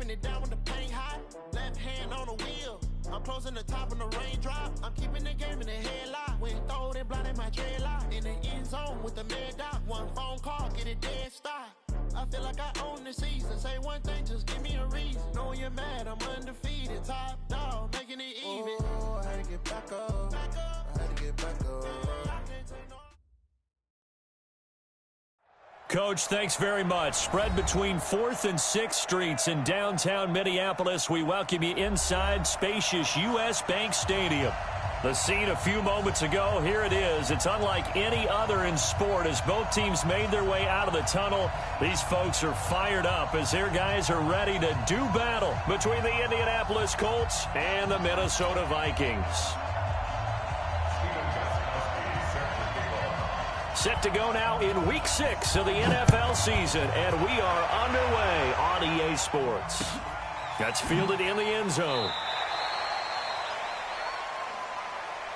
keeping it down when the paint hot. Left hand on the wheel. I'm closing the top on the raindrop. I'm keeping the game in the headlock. When throwed and blinded my dreadlock. In the end zone with the mad dot. One phone call, get it dead stop. I feel like I own the season. Say one thing, just give me a reason. Knowing you're mad, I'm undefeated. Top dog, making it even. Oh, I had to get back up. I had to get back up. Coach, thanks very much. Spread between 4th and 6th Streets in downtown Minneapolis. We welcome you inside spacious U.S. Bank Stadium. The scene a few moments ago, here it is. It's unlike any other in sport as both teams made their way out of the tunnel. These folks are fired up as their guys are ready to do battle between the Indianapolis Colts and the Minnesota Vikings. Set to go now in Week 6 of the NFL season, and we are underway on EA Sports. That's fielded in the end zone.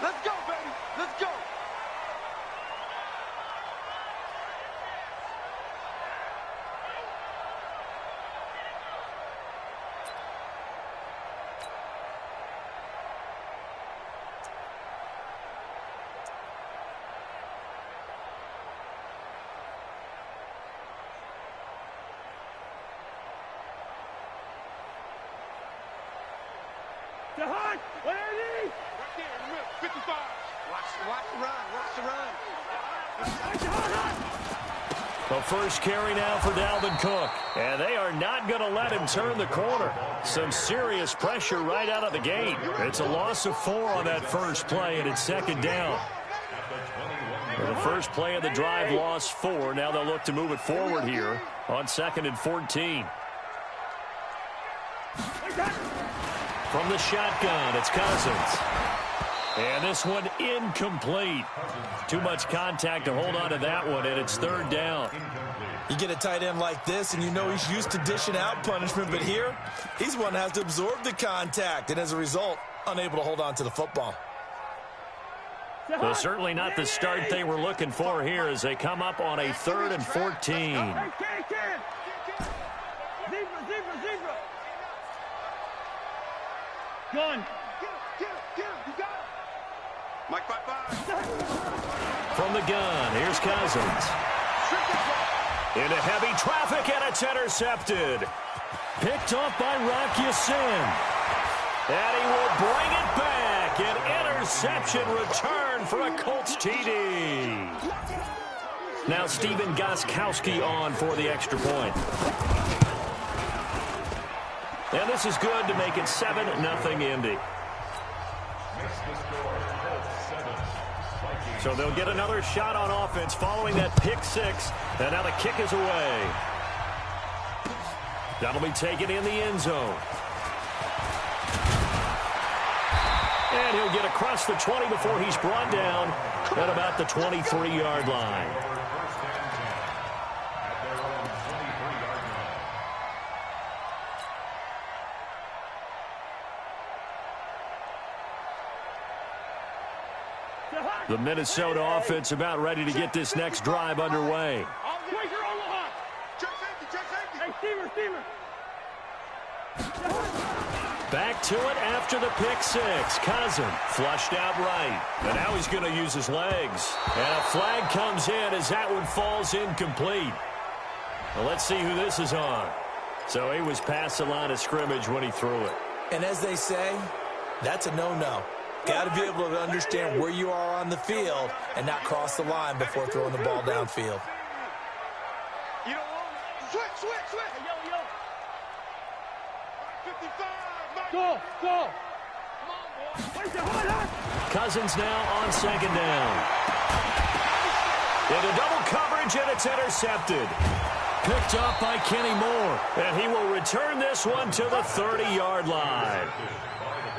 Let's go, baby. Let's go. Jahan, where are they? Right there, 55. Watch the run. Watch the run. The first carry now for Dalvin Cook. And they are not going to let him turn the corner. Some serious pressure right out of the gate. It's a loss of 4 on that first play, and it's second down. The first play of the drive lost 4. Now they'll look to move it forward here on 2nd and 14. From the shotgun, it's Cousins. And this one incomplete. Too much contact to hold on to that one, and it's 3rd down. You get a tight end like this, and you know he's used to dishing out punishment, but here, he's one that has to absorb the contact, and as a result, unable to hold on to the football. Well, certainly not the start they were looking for here as they come up on a 3rd and 14. Zebra. Gun. Get him. You got it. Mike, 5-5. From the gun, here's Cousins. Into heavy traffic, and it's intercepted. Picked off by Rock Ya-Sin. And he will bring it back. An interception return for a Colts TD. Now Steven Gostkowski on for the extra point. And this is good to make it 7-0 Indy. So they'll get another shot on offense following that pick 6. And now the kick is away. That'll be taken in the end zone. And he'll get across the 20 before he's brought down at about the 23-yard line. The Minnesota offense about ready to get this next drive underway. Back to it after the pick 6. Cousins flushed out right. And now he's going to use his legs. And a flag comes in as that one falls incomplete. Well, let's see who this is on. So he was past the line of scrimmage when he threw it. And as they say, that's a no-no. Got to be able to understand where you are on the field and not cross the line before throwing the ball downfield. You don't want it. Switch. Hey, yo. 55. Go. Come on, boy. Cousins now on 2nd down. Into double coverage, and it's intercepted. Picked off by Kenny Moore. And he will return this one to the 30-yard line.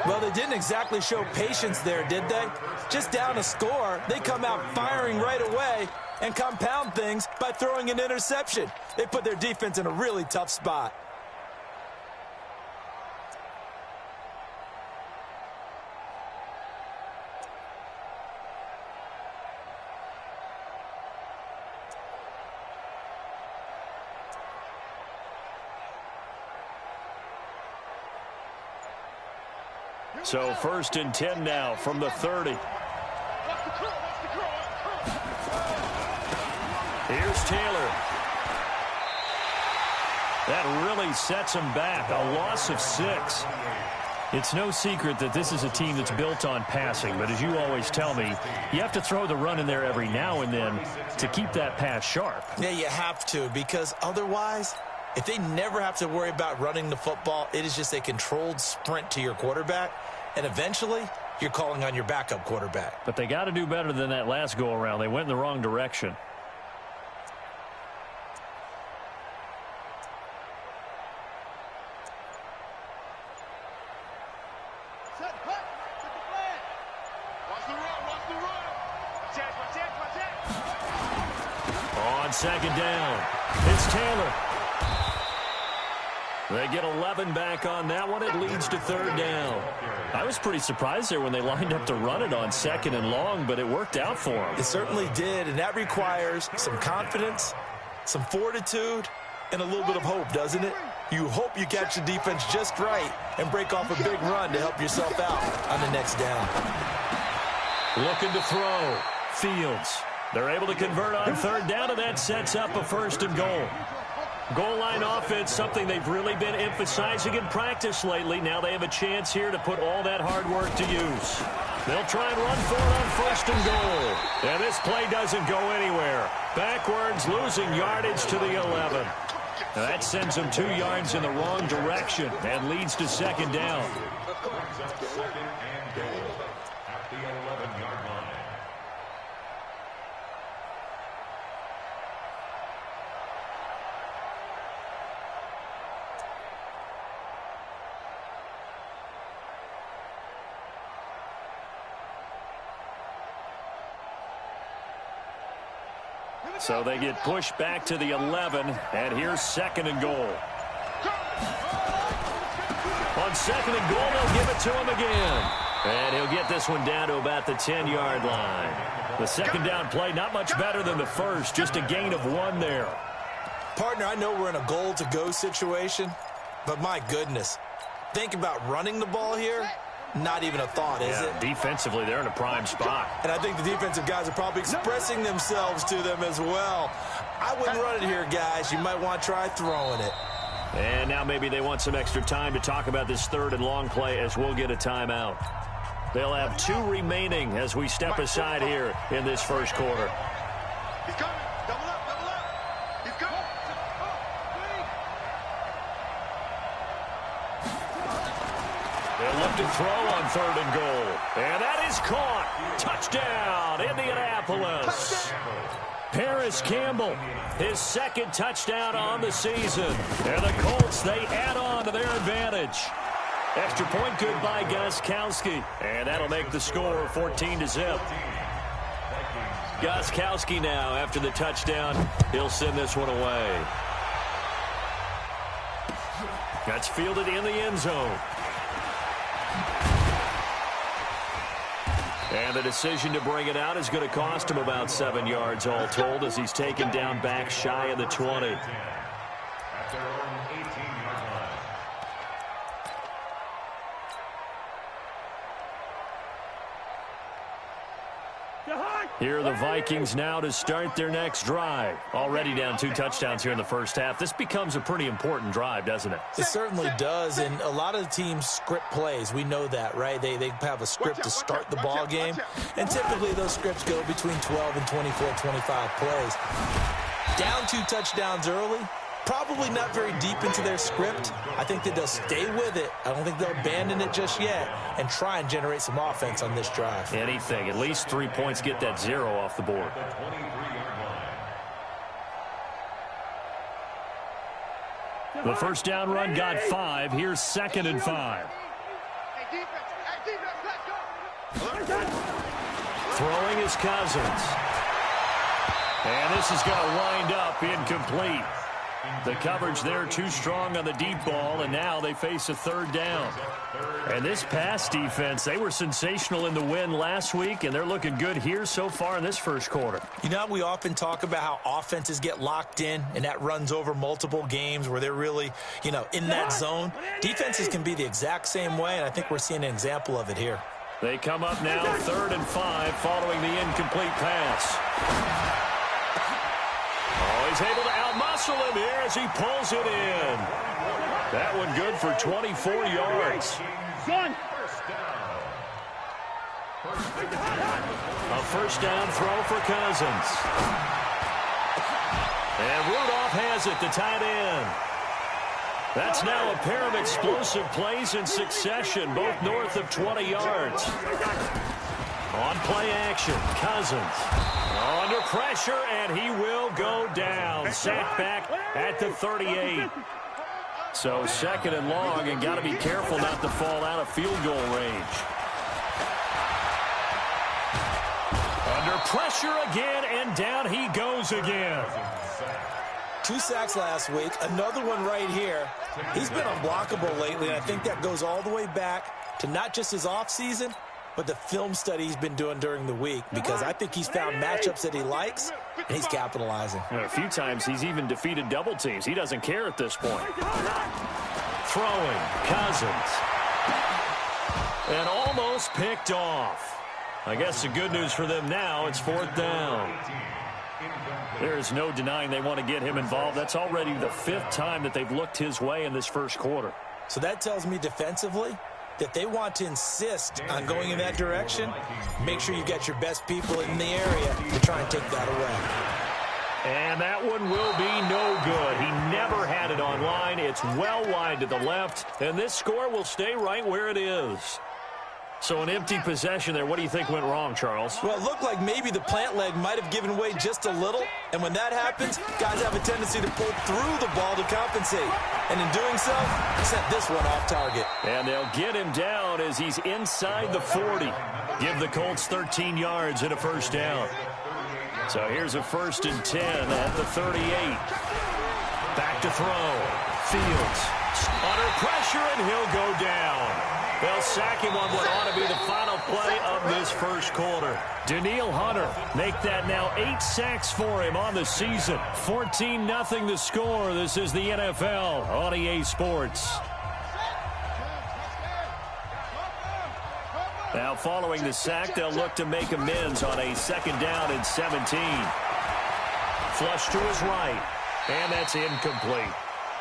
Well, they didn't exactly show patience there, did they? Just down a score, they come out firing right away and compound things by throwing an interception. They put their defense in a really tough spot. So 1st and 10 now from the 30. Here's Taylor. That really sets him back. A loss of 6. It's no secret that this is a team that's built on passing, but as you always tell me, you have to throw the run in there every now and then to keep that pass sharp. Yeah, you have to, because otherwise, if they never have to worry about running the football, it is just a controlled sprint to your quarterback, and eventually you're calling on your backup quarterback. But they got to do better than that last go-around. They went in the wrong direction. On 2nd down, it's Taylor. They get 11 back on that one. It leads to 3rd down. I was pretty surprised there when they lined up to run it on 2nd and long, but it worked out for them. It certainly did, and that requires some confidence, some fortitude, and a little bit of hope, doesn't it? You hope you catch the defense just right and break off a big run to help yourself out on the next down. Looking to throw. Fields. They're able to convert on 3rd down, and that sets up a 1st and goal. Goal line offense, something they've really been emphasizing in practice lately. Now they have a chance here to put all that hard work to use. They'll try and run for it on 1st and goal. And this play doesn't go anywhere. Backwards, losing yardage to the 11. Now that sends them 2 yards in the wrong direction and leads to 2nd down. So they get pushed back to the 11, and here's 2nd and goal. On 2nd and goal, they'll give it to him again. And he'll get this one down to about the 10-yard line. The 2nd down play, not much better than the first, just a gain of 1 there. Partner, I know we're in a goal-to-go situation, but my goodness, think about running the ball here. Not even a thought, is it? Defensively, they're in a prime spot. And I think the defensive guys are probably expressing themselves to them as well. I wouldn't run it here, guys. You might want to try throwing it. And now maybe they want some extra time to talk about this 3rd and long play as we'll get a timeout. They'll have 2 remaining as we step aside here in this 1st quarter. He's coming. Double up, double up. He's coming. They'll look to throw on 3rd and goal. And that is caught. Touchdown, Indianapolis. Paris Campbell, his 2nd touchdown on the season. And the Colts, they add on to their advantage. Extra point good by Gostkowski. And that'll make the score 14-0. Gostkowski now, after the touchdown, he'll send this one away. That's fielded in the end zone. And the decision to bring it out is going to cost him about 7 yards all told as he's taken down back shy of the 20. Here are the Vikings now to start their next drive. Already down 2 touchdowns here in the first half. This becomes a pretty important drive, doesn't it? It certainly does, and a lot of the teams script plays. We know that, right? They have a script to start the ball game, and typically those scripts go between 12 and 24, 25 plays. Down 2 touchdowns early, probably not very deep into their script. I think that they'll stay with it. I don't think they'll abandon it just yet and try and generate some offense on this drive. Anything. At least 3 points, get that 0 off the board. The first down run got 5. Here's 2nd and 5. Throwing is Cousins. And this is going to wind up incomplete. The coverage there too strong on the deep ball, and now they face a third down. And this pass defense, they were sensational in the win last week, and they're looking good here so far in this first quarter. You know, we often talk about how offenses get locked in, and that runs over multiple games where they're really, you know, in that zone. Defenses can be the exact same way, and I think we're seeing an example of it here. They come up now 3rd and 5 following the incomplete pass. Oh, he's able to outmuscle him here as he pulls it in. That one good for 24 yards. A first down throw for Cousins. And Rudolph has it, the tight end. That's now a pair of explosive plays in succession, both north of 20 yards. On play action, Cousins. Under pressure, and he will go down. Sat back at the 38. So 2nd and long, and got to be careful not to fall out of field goal range. Under pressure again, and down he goes again. 2 sacks last week, another one right here. He's been unblockable lately, and I think that goes all the way back to not just his offseason, but the film study he's been doing during the week, because I think he's found matchups that he likes, and he's capitalizing. And a few times he's even defeated double teams. He doesn't care at this point. Throwing, Cousins. And almost picked off. I guess the good news for them now, it's 4th down. There is no denying they want to get him involved. That's already the 5th time that they've looked his way in this first quarter. So that tells me defensively that they want to insist on going in that direction. Make sure you get your best people in the area to try and take that away. And that one will be no good. He never had it on line. It's well wide to the left, and this score will stay right where it is. So an empty possession there. What do you think went wrong, Charles? Well, it looked like maybe the plant leg might have given way just a little. And when that happens, guys have a tendency to pull through the ball to compensate. And in doing so, set this one off target. And they'll get him down as he's inside the 40. Give the Colts 13 yards and a first down. So here's a 1st and 10 at the 38. Back to throw. Fields under pressure, and he'll go down. They'll sack him on what ought to be the final play of this first quarter. Daniil Hunter make that now 8 sacks for him on the season. 14-0 the score. This is the NFL on EA Sports. Now following the sack, they'll look to make amends on a 2nd down and 17. Flush to his right, and that's incomplete.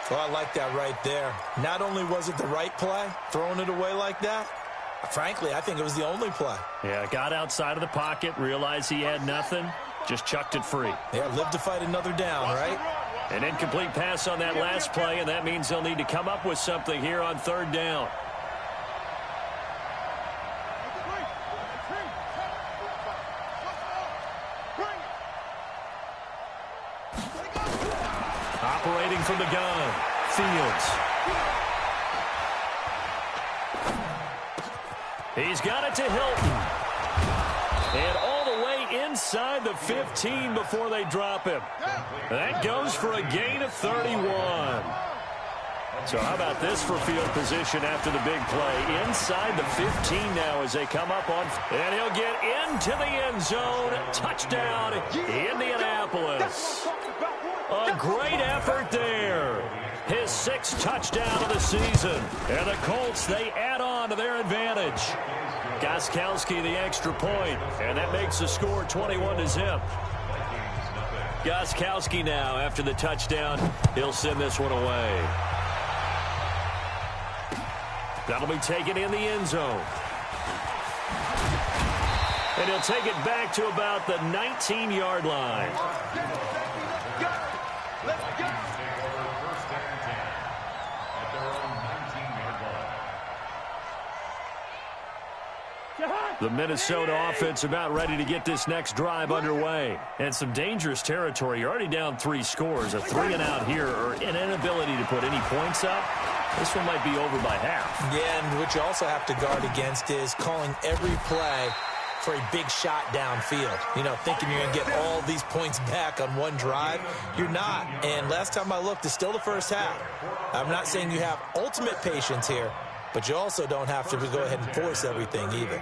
Well, I like that right there. Not only was it the right play, throwing it away like that, frankly, I think it was the only play. Yeah, got outside of the pocket, realized he had nothing, just chucked it free. Yeah, live to fight another down, right? An incomplete pass on that last play, and that means they'll need to come up with something here on 3rd down. Operating from the gun, Fields. He's got it to Hilton. And all the way inside the 15 before they drop him. That goes for a gain of 31. So how about this for field position after the big play? Inside the 15 now as they come up on. And he'll get into the end zone. Touchdown, Indianapolis. A great effort there. His 6th touchdown of the season. And the Colts, they add on to their advantage. Gostkowski the extra point, and that makes the score 21-0. Gostkowski now, after the touchdown, he'll send this one away. That'll be taken in the end zone. And he'll take it back to about the 19-yard line. The Minnesota offense about ready to get this next drive underway. And some dangerous territory. You're already down 3 scores. A 3-and-out here, or an inability to put any points up. This one might be over by half. Yeah, and what you also have to guard against is calling every play for a big shot downfield. You know, thinking you're going to get all these points back on one drive. You're not. And last time I looked, it's still the first half. I'm not saying you have ultimate patience here, but you also don't have to go ahead and force everything either.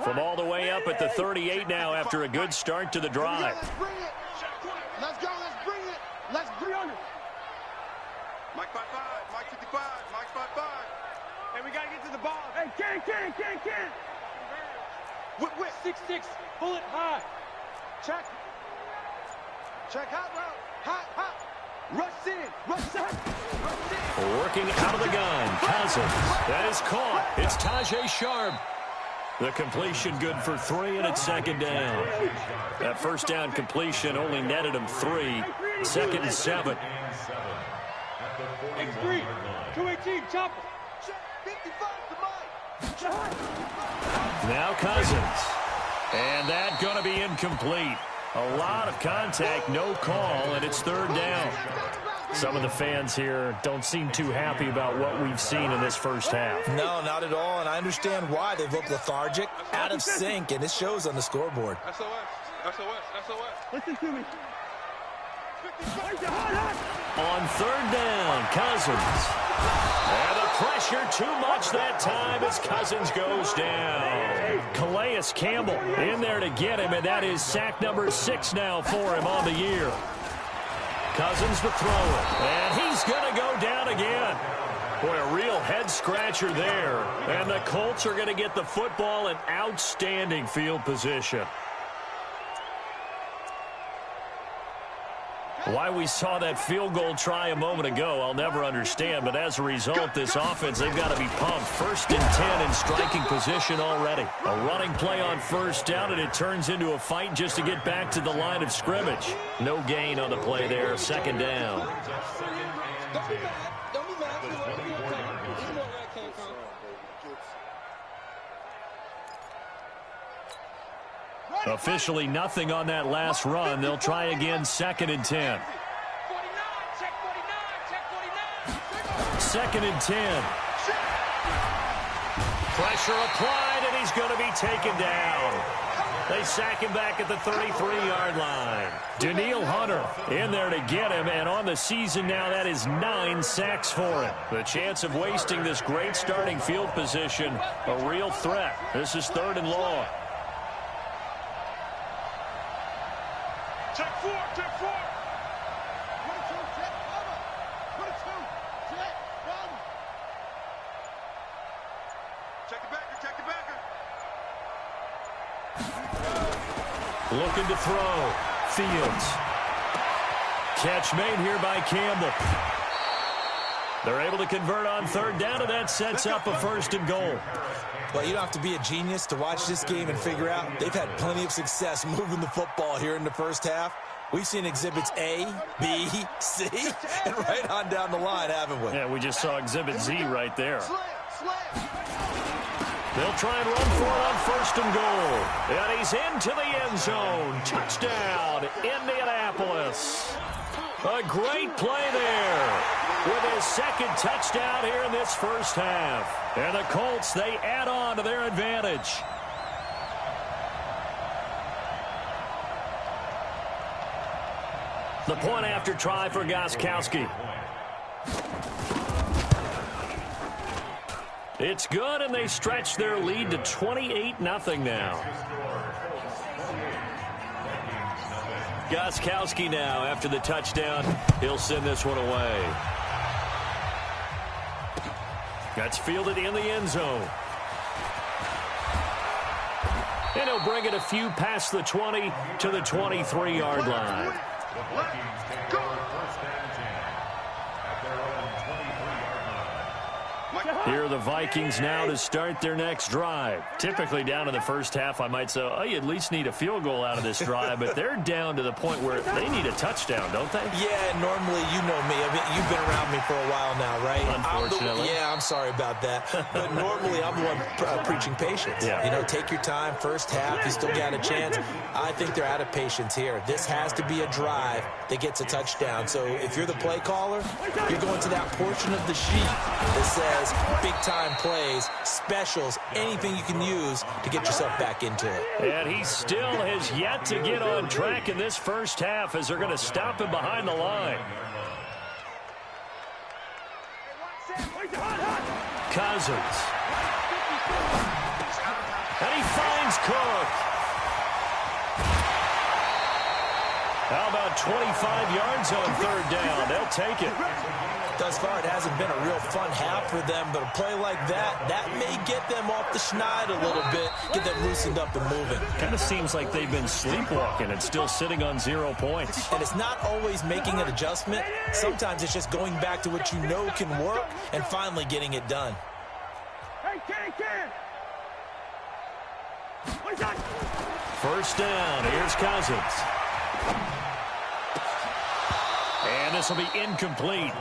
From all the way up at the 38 now after a good start to the drive. Let's bring it. Let's go. Let's bring it. Let's bring it. Mike 5-5. Mike 55. Mike 5-5. Hey, we got to get to the ball. Hey, Ken. Whip. 6-6. Pull it high. Check. Hot route. Hot. Rush in. Working out of the gun. Cousins. That is caught. It's Tajay Sharp. The completion good for 3, and it's second down. That first down completion only netted him 3. Second and 7. X3. 218. Chopper. Now Cousins. And that going to be incomplete. A lot of contact, no call, and it's third down. Some of the fans here don't seem too happy about what we've seen in this first half. No, not at all, and I understand why. They've looked lethargic, out of sync, and it shows on the scoreboard. SOS. Listen to me. On third down, Cousins. And the pressure too much that time as Cousins goes down. Calais Campbell in there to get him, and that is sack number 6 now for him on the year. Cousins to throw it, and he's going to go down again. Boy, a real head-scratcher there. And the Colts are going to get the football in outstanding field position. Why we saw that field goal try a moment ago, I'll never understand. But as a result, this offense, they've got to be pumped. 1st and 10 in striking position already. A running play on first down, and it turns into a fight just to get back to the line of scrimmage. No gain on the play there. Second down. Don't be mad. This is where that came from. Officially nothing on that last run. They'll try again, 2nd and 10. 49, check 49. 2nd and 10. Pressure applied, and he's going to be taken down. They sack him back at the 33-yard line. Daniil Hunter in there to get him, and on the season now, that is 9 sacks for him. The chance of wasting this great starting field position, a real threat. This is 3rd and long. Check 4. 22, check cover. 22, check cover. Check the backer. Looking to throw. Fields. Catch made here by Campbell. They're able to convert on 3rd down, and that sets up a 1st and goal. Well, you don't have to be a genius to watch this game and figure out they've had plenty of success moving the football here in the first half. We've seen exhibits A, B, C, and right on down the line, haven't we? Yeah, we just saw exhibit Z right there. They'll try and run for it on 1st and goal. And he's into the end zone. Touchdown, Indianapolis. A great play there with his 2nd touchdown here in this first half. And the Colts, they add on to their advantage. The point after try for Gostkowski. It's good, and they stretch their lead to 28-0 now. Gostkowski now, after the touchdown, he'll send this one away. That's fielded in the end zone. And he'll bring it a few past the 20 to the 23-yard line. Here are the Vikings now to start their next drive. Typically down in the first half, I might say, oh, you at least need a field goal out of this drive, but they're down to the point where they need a touchdown, don't they? Yeah, normally, you know me. I mean, you've been around me for a while now, right? Unfortunately. I'm sorry about that. But normally, I'm the one preaching patience. Yeah. You know, take your time. First half, you still got a chance. I think they're out of patience here. This has to be a drive that gets a touchdown. So if you're the play caller, you're going to that portion of the sheet that says big-time plays, specials, anything you can use to get yourself back into it. And he still has yet to get on track in this first half as they're going to stop him behind the line. Cousins. And he finds Cook. How about 25 yards on third down? They'll take it. Thus far, it hasn't been a real fun half for them, but a play like that may get them off the schneid a little bit, get them loosened up and moving. Kind of seems like they've been sleepwalking and still sitting on 0 points. And it's not always making an adjustment. Sometimes it's just going back to what you know can work and finally getting it done. First down. Here's Cousins. And this will be incomplete.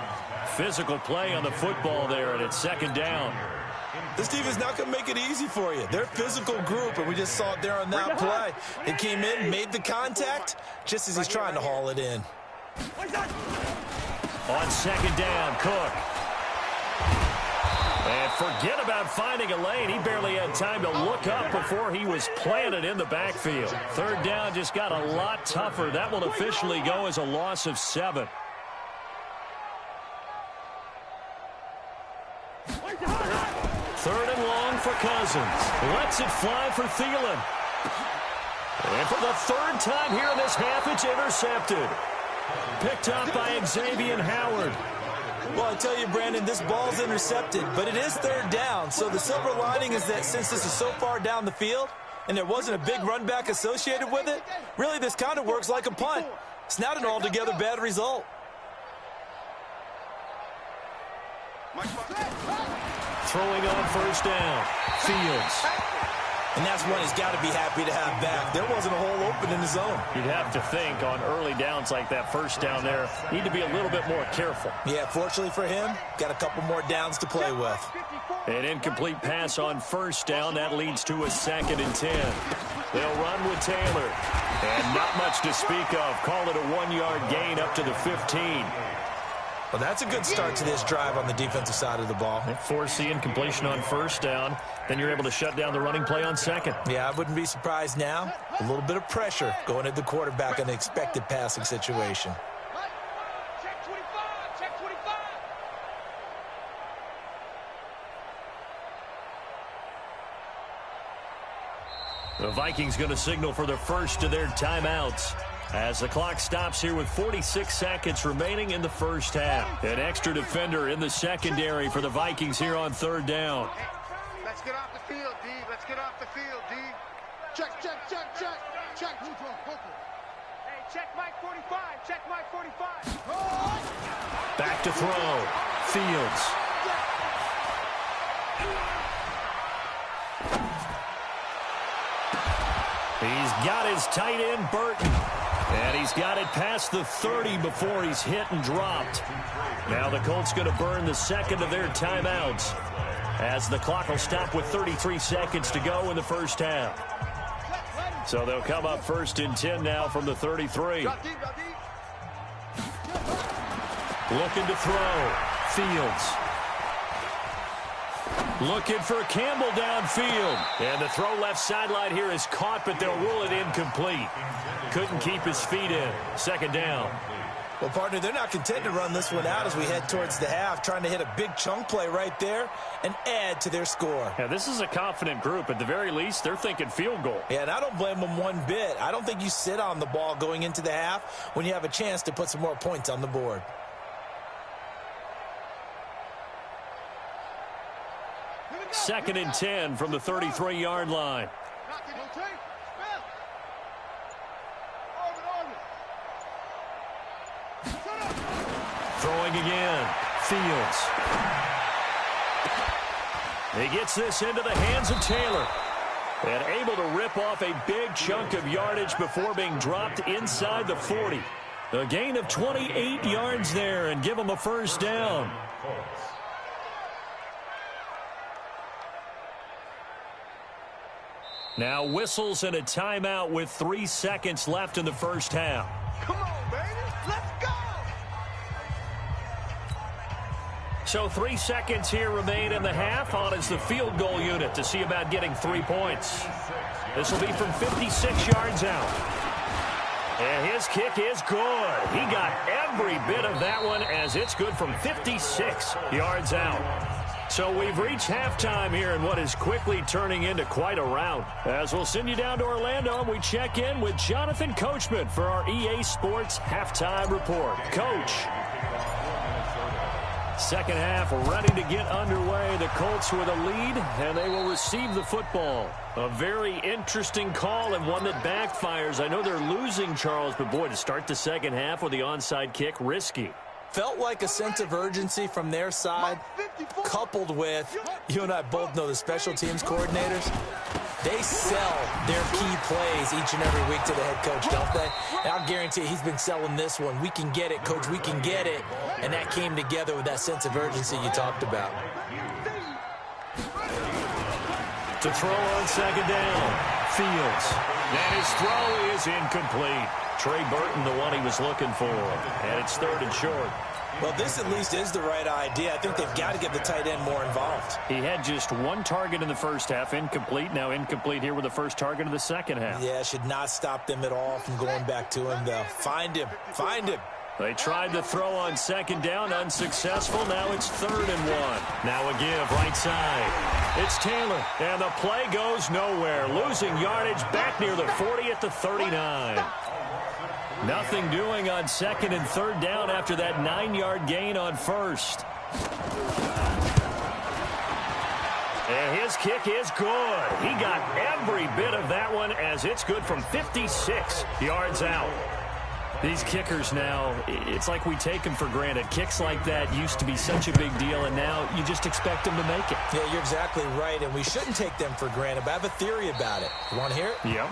Physical play on the football there, and it's second down. This team is not going to make it easy for you. They're a physical group, and we just saw it there on that play. They came in, made the contact, just as he's trying to haul it in. On second down, Cook. And forget about finding a lane. He barely had time to look up before he was planted in the backfield. Third down just got a lot tougher. That will officially go as a loss of 7. Third and long for Cousins. Lets it fly for Thielen. And for the third time here in this half, it's intercepted. Picked up by Xavier Howard. Well, I tell you, Brandon, this ball's intercepted, but it is third down. So the silver lining is that since this is so far down the field and there wasn't a big run back associated with it, really this kind of works like a punt. It's not an altogether bad result. Throwing on first down, Fields. And that's one he's got to be happy to have back. There wasn't a hole open in the zone. You'd have to think on early downs like that first down there, need to be a little bit more careful. Yeah, fortunately for him, got a couple more downs to play with. An incomplete pass on first down. That leads to a 2nd and 10. They'll run with Taylor. And not much to speak of. Call it a 1-yard gain up to the 15. Well, that's a good start to this drive on the defensive side of the ball. They force the incompletion on first down. Then you're able to shut down the running play on second. Yeah, I wouldn't be surprised now. A little bit of pressure going at the quarterback in the expected passing situation. Check 25, check 25. The Vikings going to signal for the first of their timeouts as the clock stops here with 46 seconds remaining in the first half. An extra defender in the secondary for the Vikings here on third down. Let's get off the field, D. Let's get off the field, D. Check, check, check, check. Check. Hey, check Mike 45. Check Mike 45. Back to throw. Fields. He's got his tight end, Burton. And he's got it past the 30 before he's hit and dropped. Now the Colts going to burn the second of their timeouts as the clock will stop with 33 seconds to go in the first half. So they'll come up first and 10 now from the 33. Looking to throw. Fields. Looking for Campbell downfield. And the throw left sideline here is caught, but they'll rule it incomplete. Couldn't keep his feet in. Second down. Well, partner, they're not content to run this one out as we head towards the half, trying to hit a big chunk play right there and add to their score. Yeah, this is a confident group. At the very least, they're thinking field goal. Yeah, and I don't blame them one bit. I don't think you sit on the ball going into the half when you have a chance to put some more points on the board. Second and 10 from the 33-yard line. Throwing again. Fields. He gets this into the hands of Taylor. And able to rip off a big chunk of yardage before being dropped inside the 40. A gain of 28 yards there and give him a first down. Now whistles and a timeout with 3 seconds left in the first half. Come on, baby. Let's go. So 3 seconds here remain in the half. On is the field goal unit to see about getting 3 points. This will be from 56 yards out. And his kick is good. He got every bit of that one as it's good from 56 yards out. So we've reached halftime here in what is quickly turning into quite a rout. As we'll send you down to Orlando, and we check in with Jonathan Coachman for our EA Sports Halftime Report. Coach. Second half ready to get underway. The Colts with a lead, and they will receive the football. A very interesting call and one that backfires. I know they're losing, Charles, but boy, to start the second half with the onside kick, risky. Felt like a sense of urgency from their side, coupled with, you and I both know the special teams coordinators, they sell their key plays each and every week to the head coach, don't they? And I'll guarantee you he's been selling this one. We can get it, coach, we can get it. And that came together with that sense of urgency you talked about. To throw on second down, Fields. And his throw is incomplete. Trey Burton, the one he was looking for. And it's 3rd and short. Well, this at least is the right idea. I think they've got to get the tight end more involved. He had just 1 target in the first half, incomplete. Now incomplete here with the first target of the second half. Yeah, should not stop them at all from going back to him, though. Find him. Find him. They tried to throw on second down, unsuccessful. Now it's 3rd and 1. Now a give, right side. It's Taylor, and the play goes nowhere. Losing yardage back near the 40 at the 39. Nothing doing on 2nd and 3rd down after that 9-yard gain on 1st. And his kick is good. He got every bit of that one as it's good from 56 yards out. These kickers now, it's like we take them for granted. Kicks like that used to be such a big deal, and now you just expect them to make it. Yeah, you're exactly right, and we shouldn't take them for granted, but I have a theory about it. You want to hear it? Yep.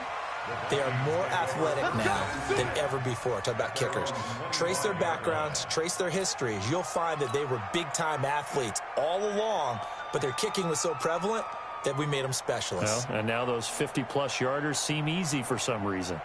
They are more athletic now than ever before. Talk about kickers. Trace their backgrounds, trace their histories. You'll find that they were big-time athletes all along, but their kicking was so prevalent that we made them specialists. Well, and now those 50-plus yarders seem easy for some reason.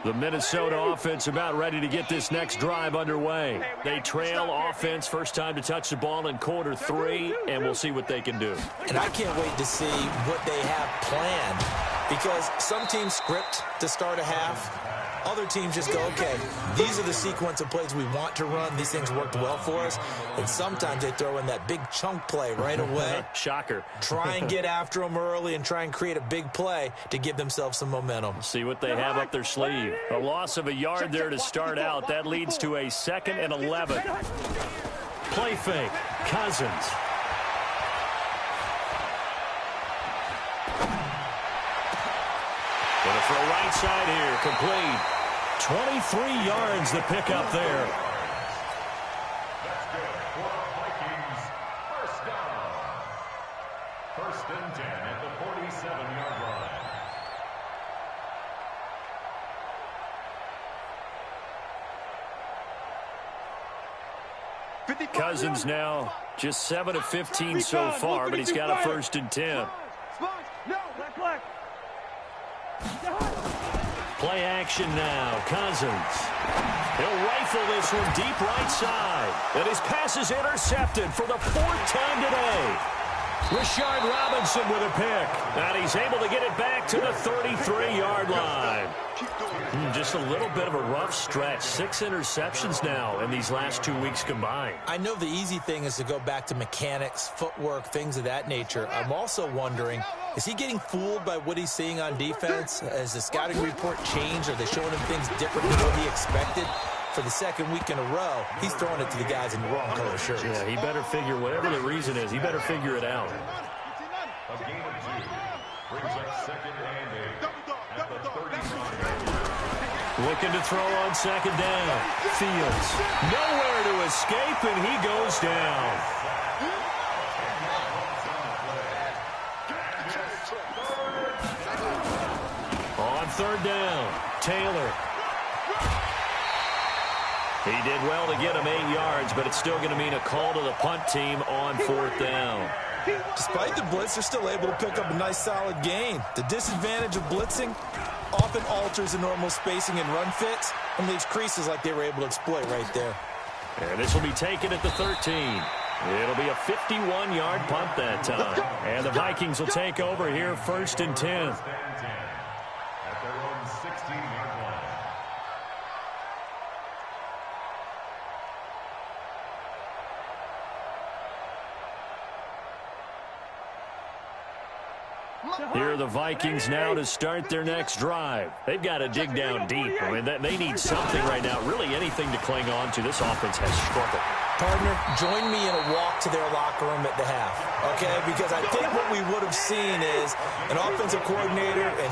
The Minnesota offense about ready to get this next drive underway. They trail offense, first time to touch the ball in quarter 3, and we'll see what they can do. And I can't wait to see what they have planned, because some teams script to start a half. Other teams just go, okay, these are the sequence of plays we want to run. These things worked well for us. And sometimes they throw in that big chunk play right away. Shocker. Try and get after them early and try and create a big play to give themselves some momentum. See what they have up their sleeve. A loss of a yard there to start out. That leads to a 2nd and 11. Play fake. Cousins. Gonna throw right side here. Complete. 23 yards the pickup there. That's good for Vikings. First down. 1st and 10 at the 47-yard line. Cousins now just 7 of 15 so far, but he's got a 1st and 10. Play action now. Cousins. He'll rifle this one deep right side. And his pass is intercepted for the 4th time today. Rashard Robinson with a pick. And he's able to get it back to the 33-yard line. Just a little bit of a rough stretch. 6 interceptions now in these last 2 weeks combined. I know the easy thing is to go back to mechanics, footwork, things of that nature. I'm also wondering, is he getting fooled by what he's seeing on defense? Has the scouting report changed? Are they showing him things different than what he expected? For the 2nd week in a row, he's throwing it to the guys in the wrong color shirts. Yeah, he better figure, whatever the reason is, he better figure it out. A gain of 2 brings up 2nd and 8 at the 35. Looking to throw on second down. Fields. Nowhere to escape, and he goes down. On 3rd down, Taylor. He did well to get him 8 yards, but it's still going to mean a call to the punt team on 4th down. Despite the blitz, they're still able to pick up a nice, solid gain. The disadvantage of blitzing often alters the normal spacing and run fits and leaves creases like they were able to exploit right there. And this will be taken at the 13. It'll be a 51-yard punt that time. And the Vikings will take over here, 1st and 10. At their own 16-yard line. Here are the Vikings now to start their next drive. They've got to dig down deep. I mean, they need something right now, really anything to cling on to. This offense has struggled. Partner, join me in a walk to their locker room at the half, okay? Because I think what we would have seen is an offensive coordinator and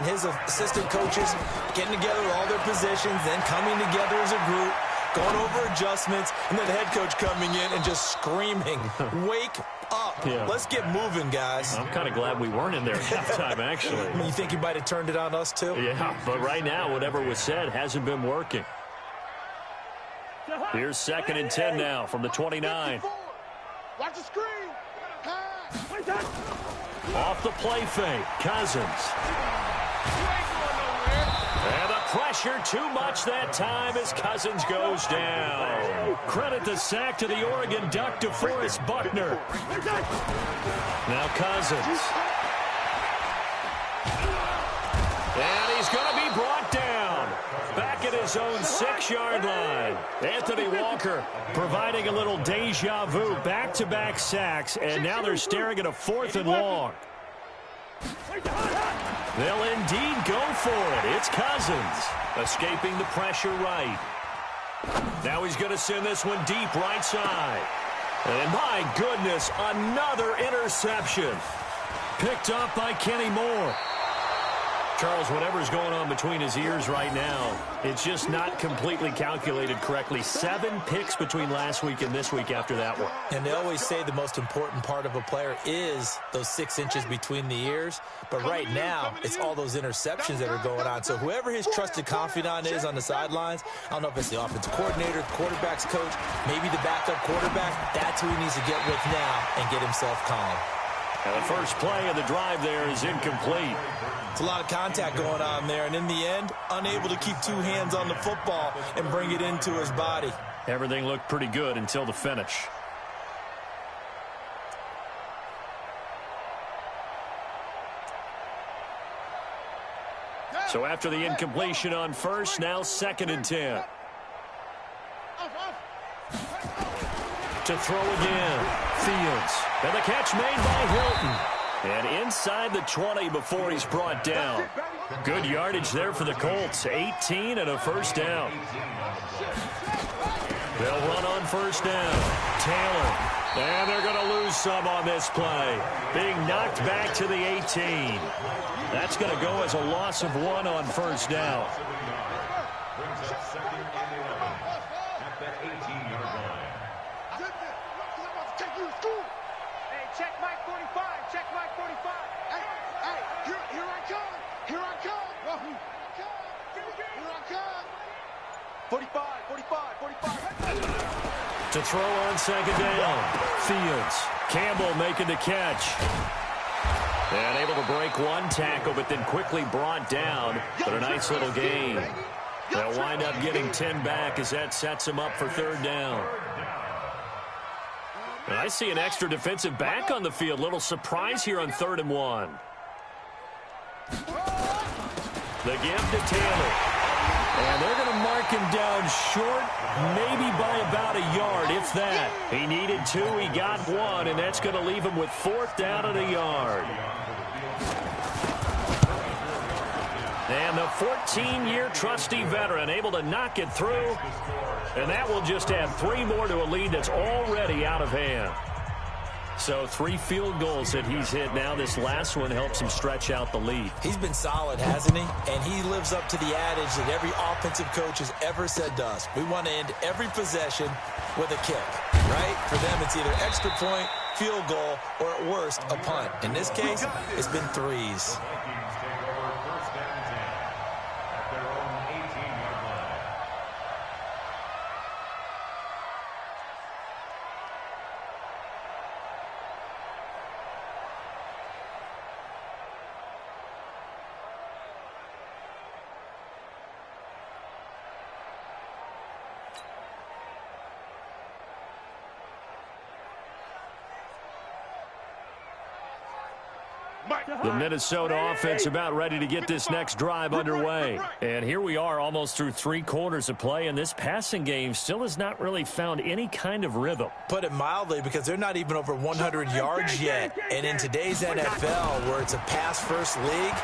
his assistant coaches getting together with all their positions, then coming together as a group, going over adjustments, and then the head coach coming in and just screaming, wake up. Yeah. Let's get moving, guys. I'm kind of glad we weren't in there at halftime, actually. You think you might have turned it on us, too? Yeah, but right now, whatever was said hasn't been working. Here's 2nd and 10 now from the 29. Watch the screen. Off the play fake, Cousins. And the pressure too much that time as Cousins goes down. Credit the sack to the Oregon Duck, DeForest Buckner. Now Cousins. And he's going to be brought down. Back at his own 6-yard line. Anthony Walker providing a little deja vu. Back-to-back sacks, and now they're staring at a 4th and long. They'll indeed go for it. It's Cousins escaping the pressure right. Now he's going to send this one deep right side. And my goodness, another interception. Picked up by Kenny Moore. Charles, whatever's going on between his ears right now, it's just not completely calculated correctly. 7 picks between last week and this week after that one. And they always say the most important part of a player is those 6 inches between the ears. But right now, it's all those interceptions that are going on. So whoever his trusted confidant is on the sidelines, I don't know if it's the offensive coordinator, quarterback's coach, maybe the backup quarterback, that's who he needs to get with now and get himself calm. And the first play of the drive there is incomplete. It's a lot of contact going on there, and in the end, unable to keep 2 hands on the football and bring it into his body. Everything looked pretty good until the finish. So after the incompletion on first, now 2nd and 10. To throw again, Fields. And the catch made by Hilton. And inside the 20 before he's brought down. Good yardage there for the Colts. 18 and a first down. They'll run on first down. Taylor. And they're going to lose some on this play. Being knocked back to the 18. That's going to go as a loss of 1 on first down. Brings up 2nd and 11 at that 18-yard line. Hey, check Mike 45. Check Mike 45. Hey, here I come. Here I come. Here I come. 45, 45, 45. To throw on 2nd down. Fields. Campbell making the catch. And able to break 1 tackle, but then quickly brought down. But a nice little gain. They'll wind up getting 10 back as that sets them up for 3rd down. And I see an extra defensive back on the field. Little surprise here on 3rd and 1. The give to Taylor. And they're going to mark him down short, maybe by about a yard, if that. He needed 2, he got 1, and that's going to leave him with 4th down and a yard. And the 14-year trusty veteran able to knock it through. And that will just add 3 more to a lead that's already out of hand. So 3 field goals that he's hit now. This last one helps him stretch out the lead. He's been solid, hasn't he? And he lives up to the adage that every offensive coach has ever said to us. We want to end every possession with a kick, right? For them, it's either extra point, field goal, or at worst, a punt. In this case, it's been 3s. The Minnesota offense about ready to get this next drive underway. And here we are almost through 3 quarters of play, and this passing game still has not really found any kind of rhythm. Put it mildly, because they're not even over 100 yards yet. And in today's NFL, where it's a pass-first league,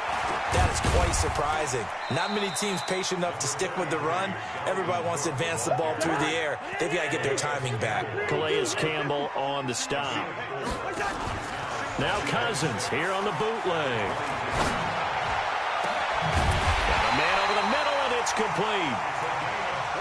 that is quite surprising. Not many teams patient enough to stick with the run. Everybody wants to advance the ball through the air. They've got to get their timing back. Calais Campbell on the stop. Now Cousins here on the bootleg. Got a man over the middle, and it's complete.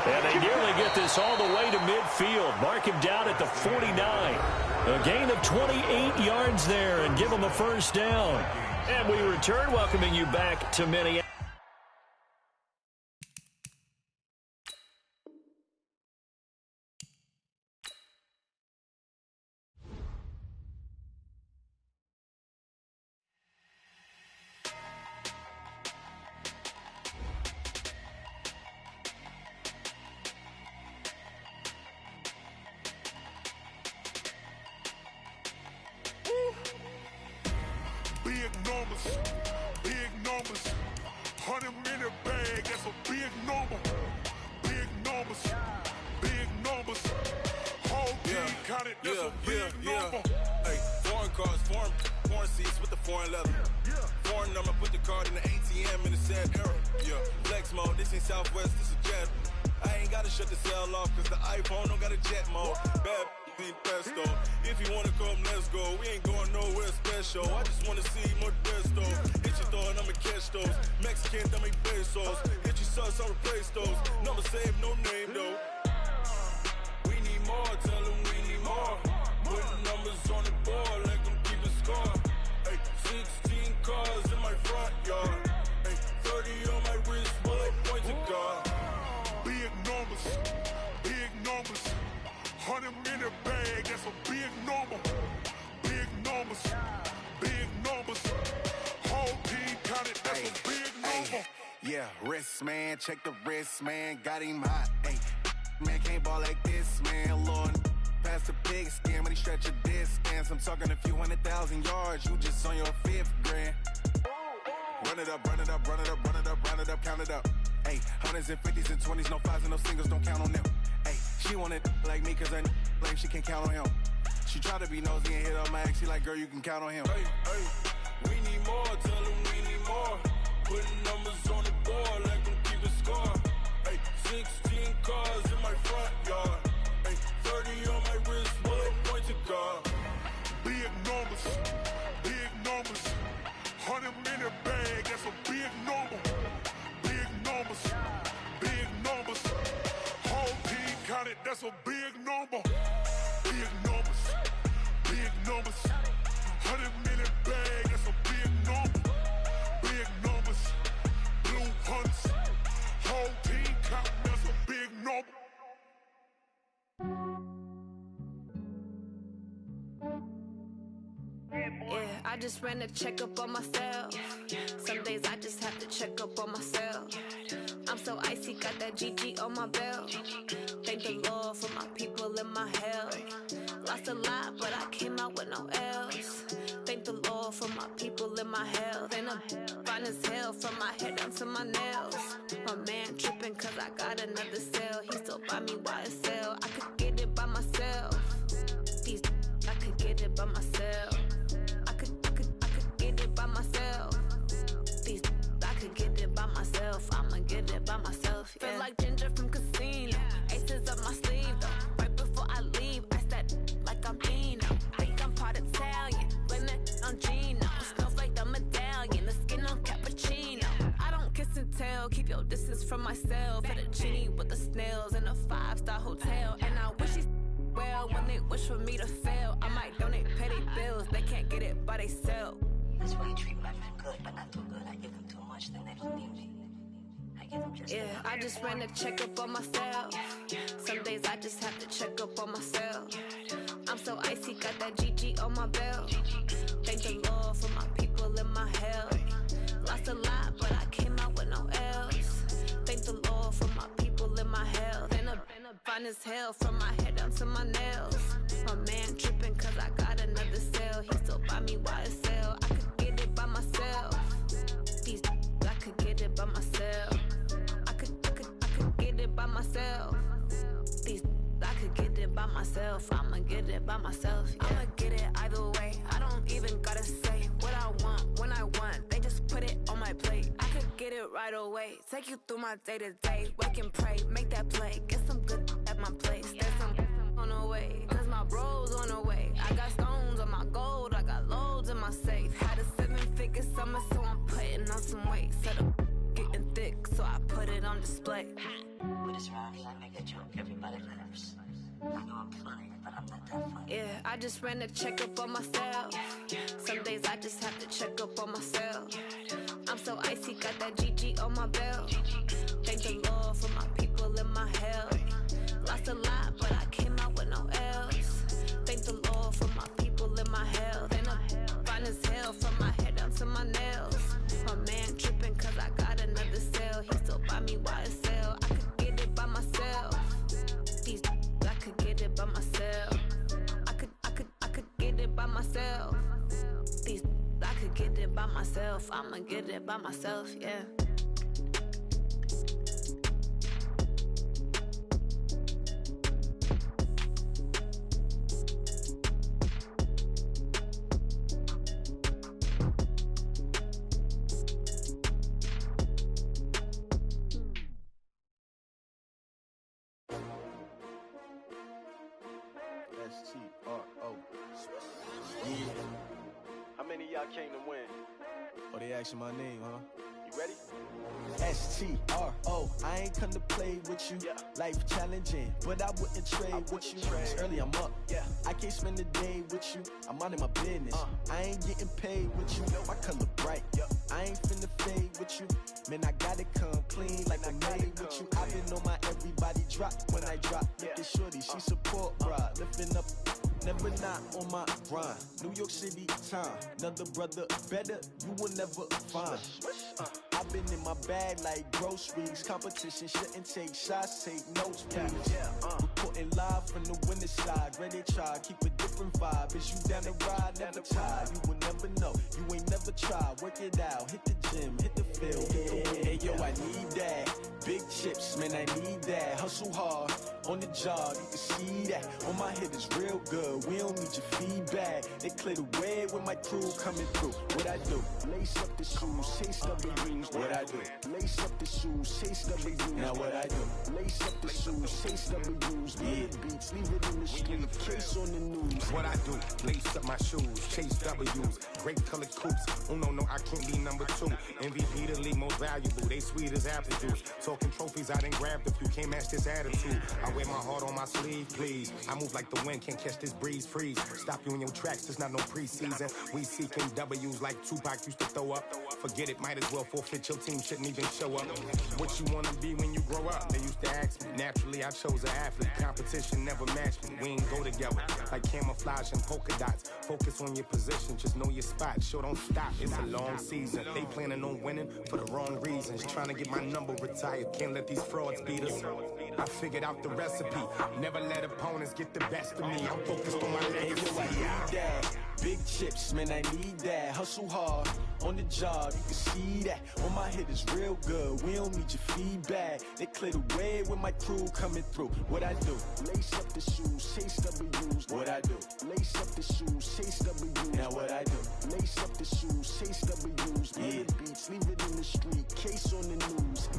And they nearly get this all the way to midfield. Mark him down at the 49. A gain of 28 yards there and give him a first down. And we return, welcoming you back to Minneapolis. Big numbers, 100-minute bag, that's a big number. Big numbers, whole team counted, that's a big number. Hey, foreign cars, foreign seats with the foreign leather. Foreign number, put the card in the ATM in the sad era. Yeah, flex mode, this ain't Southwest, this is Jet. I ain't gotta shut the cell off, cause the iPhone don't got a jet mode. Bad pesto. If you wanna come, let's go. We ain't going nowhere special. I just wanna see more desto. Hit your thought, I'ma catch those. Mexican, I make pesos. Hit your sus, I'll replace those. Number saved, no name though. We need more, tell them we need more. Putting numbers on the board, like them keep a score. Hey, 16 cars in my front yard. Hey, 30 on my wrist, while I point to God. Big numbers, 100-minute bag, that's a big number. Big numbers, whole team counted, that's a big number. Yeah, wrist man, check the wrist man, got him hot. Hey, man can't ball like this, man. Lord, past the pig skin, when he stretch a distance. I'm talking a few 100,000 yards, you just on your 5th grand. Run it up, count it up. Hey, 100s and 50s and 20s, no 5s and no singles, don't count on them. Hey, she want it like me, cause her lame, she can't count on him. She try to be nosy and hit up my ex, she like, girl, you can count on him. Hey, we need more, tell them we need more. Putting numbers on the board, like them keep a score. Hey, 16 cars in my front yard. Hey, 30 on my wrist, while I point to God. Big numbers, 100-minute bag, that's a big number. Big numbers, whole team counted, that's a big number. Big numbers, 100-minute bag, that's a big number. Big numbers, blue hunts, whole team counting, that's a big number. Yeah, I just ran a checkup on myself. Some days I just have to check up on myself. I'm so icy, got that GG on my belt. Thank the Lord for my people and my health. Lost a lot, but I came out with no L's. Thank the Lord for my people and my health. And I'm fine as hell from my head down to my nails. My man tripping cause I got another cell. He still buy me YSL. I could get it by myself. These I could get it by myself. I could get it by myself. These I could get it by myself. I'ma get it by myself. Yeah. Feel like Ginger from Casino. Aces up my sleeve though. Right before I leave, I said like I'm Dino. Think I'm part Italian. Blame it on Gino. Smells like the medallion. The skin on cappuccino. I don't kiss and tell. Keep your distance from myself. Fettuccine with the snails in a 5-star hotel. And I wish he's well when they wish for me to fail. I might donate, pay their bills. They can't get it by they sell. That's why you treat my friend good, but not too good. I give them too much, then they don't need me. I give them just enough. I just ran a checkup on myself. Some days I just have to check up on myself. I'm so icy, got that GG on my belt. Thank the Lord for my people and my health. Lost a lot, but I came out with no L's. Thank the Lord for my people and my health. And I'm fine as hell from my head down to my nails. My man tripping cause I got another cell. He still buy me YSL. I could get it by by myself. Yeah. I'ma get it either way. I don't even gotta say what I want when I want. They just put it on my plate. I could get it right away. Take you through my day to day. Wake and pray, make that play. Get some good at my place. There's some on the way, cause my bros on the way. I got stones on my gold. I got loads in my safe. Had a 7-figure summer, so I'm putting on some weight. Set up getting thick, so I put it on display. With this round, I make a joke, everybody laughs. I know I'm funny, but I'm not that funny. Yeah, I just ran a checkup on myself. Some days I just have to check up on myself. I'm so icy, got that GG on my belt. Thank the Lord for my people in my health. Lost a lot, but I came out with no L's. Thank the Lord for my people in my health. And I'm fine as hell from my head down to my nails. My man tripping cause I got another cell. He still buy me YSL. I could get it by myself. These I could get it by myself. I could get it by myself. These I could get it by myself. I'ma get it by myself, yeah. S-T-R-O. Yeah. How many of y'all came to win? Oh, they asking my name, huh? You ready? S-T-R-O. I ain't come to play with you. Yeah. Life challenging, but I wouldn't trade with you. It's early, I'm up. Yeah. I can't spend the day with you. I'm minding my business. I ain't getting paid with you. My color bright. I ain't finna fade with you. Man, I gotta come clean like I'm made with you. I've been on my everybody drop when I drop. Look at shorty, she support ride. Lifting up, never not on my grind. New York City time, another brother better, you will never find. I've been in my bag like groceries. Competition shouldn't take shots, take notes, please. Reporting live from the winning side. Ready to try, keep a different vibe. Is you down the ride, never tired. You will never know, you ain't never tried. Work it out, hit the gym, hit the field, hit the win. Hey yo, I need that. Big chips, man, I need that. Hustle hard, on the job, you can see that. On my head is real good, we don't need your feedback. They clear the way with my crew coming through. What I do? Lace up the shoes, chase W's. What I do? Lace up the shoes, chase W's. Now what I do? Lace up the shoes, chase W's. Yeah. Beats, leave it in the street, case on the news. What I do? Lace up my shoes, chase W's. Great colored coops. Oh no, I can't be number 2. MVP the league most valuable. They sweet as apple juice. Talking trophies, I didn't grab the few. Can't match this attitude. I wear my heart on my sleeve, please. I move like the wind, can't catch this breeze, freeze. Stop you in your tracks, there's not no preseason. We seeking W's like Tupac used to throw up. Forget it, might as well forfeit. Your team shouldn't even show up. What you wanna be when you grow up? They used to ask me. Naturally, I chose an athlete. Competition never matched me. We ain't go together like camouflage and polka dots. Focus on your position, just know your spot. Sure, don't stop. It's a long season. They planning on winning for the wrong reasons. Trying to get my number retired. Can't let these frauds beat us. I figured out the recipe. Never let opponents get the best of me. I'm focused on my legacy. I need that. Big chips, man, I need that. Hustle hard, on the job, you can see that. On my head is real good, we don't need your feedback. They clear the way with my crew coming through. What I do? Lace up the shoes, chase W's. What I do? Lace up the shoes, chase W's. Now what I do? Lace up the shoes, chase W's. Yeah. Beats, leave it in the street, case on the news.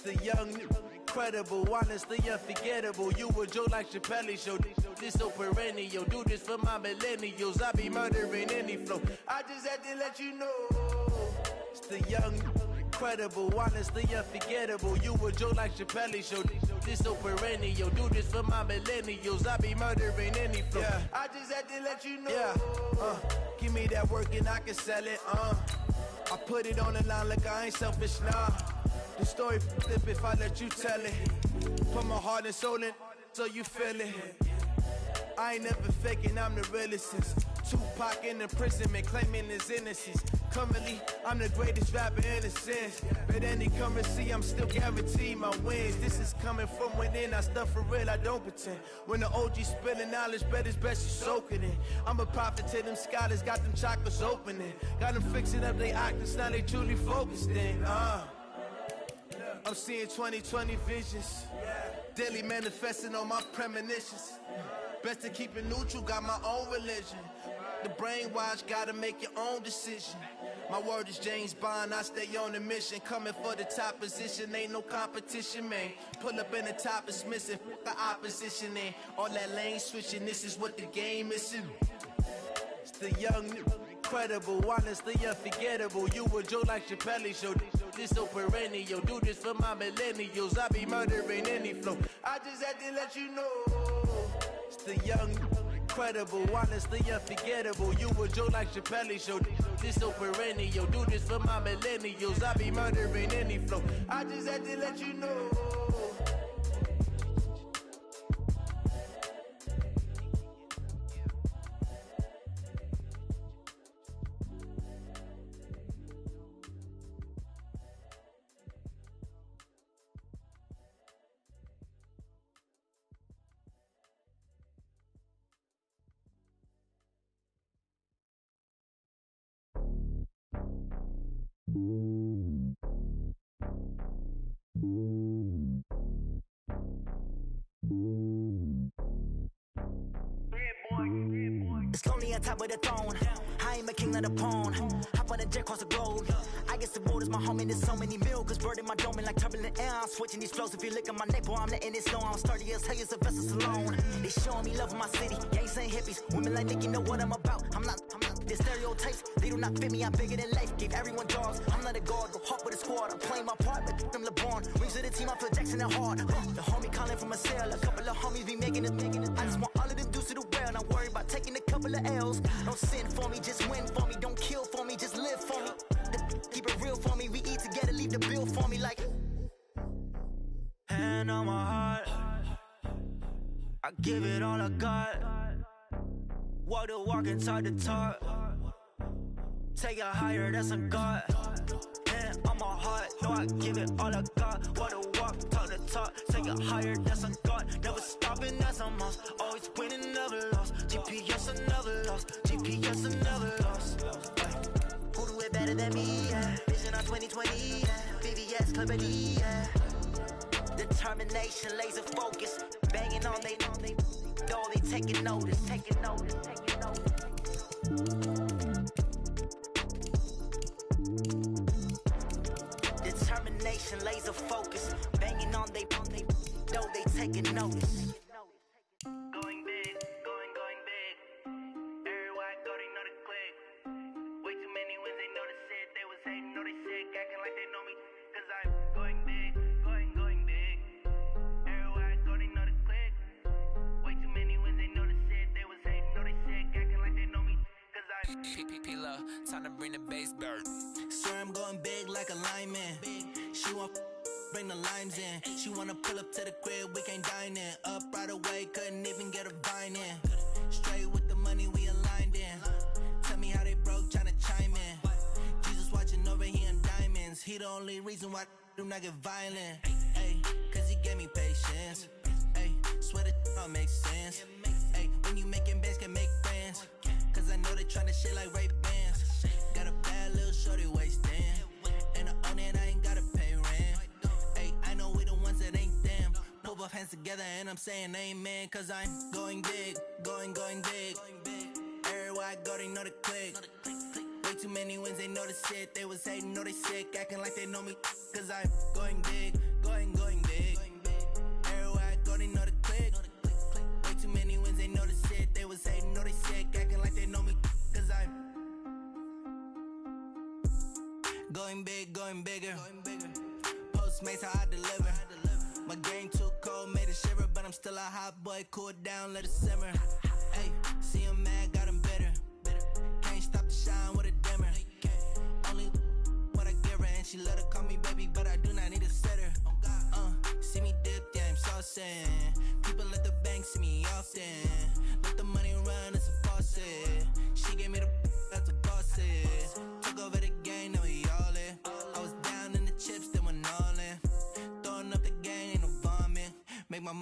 The young, incredible, honestly unforgettable. You a joke like Chappelle show. This so perennial. Do this for my millennials. I be murdering any flow. I just had to let you know. It's the young, incredible, honestly unforgettable. You a joke like Chappelle show. This so perennial. Do this for my millennials. I be murdering any flow. Yeah. I just had to let you know. Yeah. Give me that work and I can sell it. I put it on the line like I ain't selfish, nah. The story flip if I let you tell it. Put my heart and soul in so you feel it. I ain't never faking, I'm the realest since Tupac in imprisonment claiming his innocence. Currently, I'm the greatest rapper in a sense. But any currency, I'm still guaranteed my wins. This is coming from within, I stuff for real, I don't pretend. When the OG spilling knowledge, bet it's best you soak it in. I'm a prophet to them scholars, got them chakras opening. Got them fixing up their octaves, now they truly focused in. I'm seeing 2020 visions. Daily manifesting on my premonitions. Best to keep it neutral, got my own religion. The brainwash, gotta make your own decision. My word is James Bond, I stay on a mission. Coming for the top position, ain't no competition, man. Pull up in the top, it's missing, the opposition in. All that lane switching, this is what the game is. It's the young, incredible, honestly unforgettable. You a joke like Chappelle show. This so perennial, do this for my millennials. I be murdering any flow. I just had to let you know. It's the young, incredible, honestly unforgettable. You a joke like Chappelle show. This so perennial, do this for my millennials. I be murdering any flow. I just had to let you know. It's lonely on top of the throne. I ain't a king of the pawn. Hop on a jet across the globe. I guess the road is my home and there's so many milkers birding my dome like turbulent air. I'm switching these flows. If you look at my neck, boy, I'm letting it snow. I'm sturdy as hell, Sylvester Stallone. They showing me love in my city. Gangs ain't hippies. Women like Nick, you know what I'm about. I'm not. The stereotypes, they do not fit me. I'm bigger than life. Gave everyone jobs. I'm not a guard. Go hard with a squad. I'm playing my part, but them LeBron. Rings to the team. I feel Jackson and hard. The homie calling from a cell. A couple of homies be making it. I just want all of them dudes to do well. Not worry about taking a couple of L's. Don't sin for me, just win for me. Don't kill for me, just live for me. Keep it real for me. We eat together, leave the bill for me like. Hand on my heart, I give it all I got. Walk the walk and talk the talk. Take it higher, that's a God. Hand on my heart, no, I give it all I got. Walk the walk, talk the talk. Take it higher, that's a God. Never stopping, that's a must. Always winning, never lost. GPS, I never lost. GPS, I never lost. Who do it better than me? Yeah. Vision on 2020, yeah. VVS, Clippity, yeah. Determination, laser focus. Banging on they know they taking notice. Taking notice, taking notice. Determination, laser focus. Banging on they know they taking notice. Going big, going big. Everywhere I go, they know the click. Way too many wins, they know the shit. They was hating, know they sick, acting like they know me. Cause I'm going big, going big. Everywhere I go, they know the click. Way too many wins, they know the shit. They was hating, know they sick, acting like they know me. Cause I'm P-P-P-Love, time to bring the bass bird. Swear I'm going big like a lineman. She want bring the limes in. She wanna pull up to the crib, we can't dine in. Up right away, couldn't even get a vine in. Straight with the money, we aligned in. Tell me how they broke, tryna chime in. Jesus watching over here in diamonds. He the only reason why do not get violent. Ay, cause he gave me patience. Ay, swear that all makes sense. Ay, when you making bands, can make friends. Cause I know they tryna shit like Ray-Bans. Got a bad little shorty wasting. And I own it, I ain't gotta pay rent. Ay, I know we the ones that ain't them. Pull both hands together and I'm saying amen. Cause I'm going big, going big. Everywhere I go, they know the click. Way too many wins, they know the shit. They was hating, know they sick, acting like they know me. Cause I'm going big, going big. Everywhere I go, they know the click. Way too many wins, they know the shit. They was hating, know they sick, acting like they know me. Cause I'm going big, going bigger. Postmates, how I deliver. My game too cold, made it shiver. But I'm still a hot boy, cool down, let it simmer. Hey, see him mad, got him bitter. Can't stop the shine with a dimmer. Only what I give her, and she let her call me baby, but I do not need a sitter. See me dip, yeah, I'm saucing. People at the bank see me often. Let the money run, it's a faucet. She gave me the that's a boss is. Took over the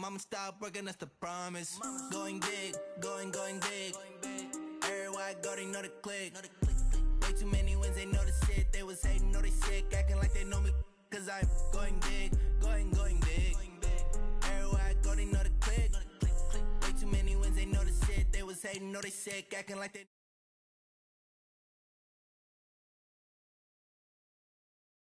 I'ma stop working, that's the promise. Going big, going big. Everywhere I go, they know the click. Way too many wins, they know the shit. They was hating, know they sick, acting like they know me. Cause I'm going big, going big. Everywhere I go, they know the click. Way too many wins, they know the shit. They was hating, know they sick, acting like they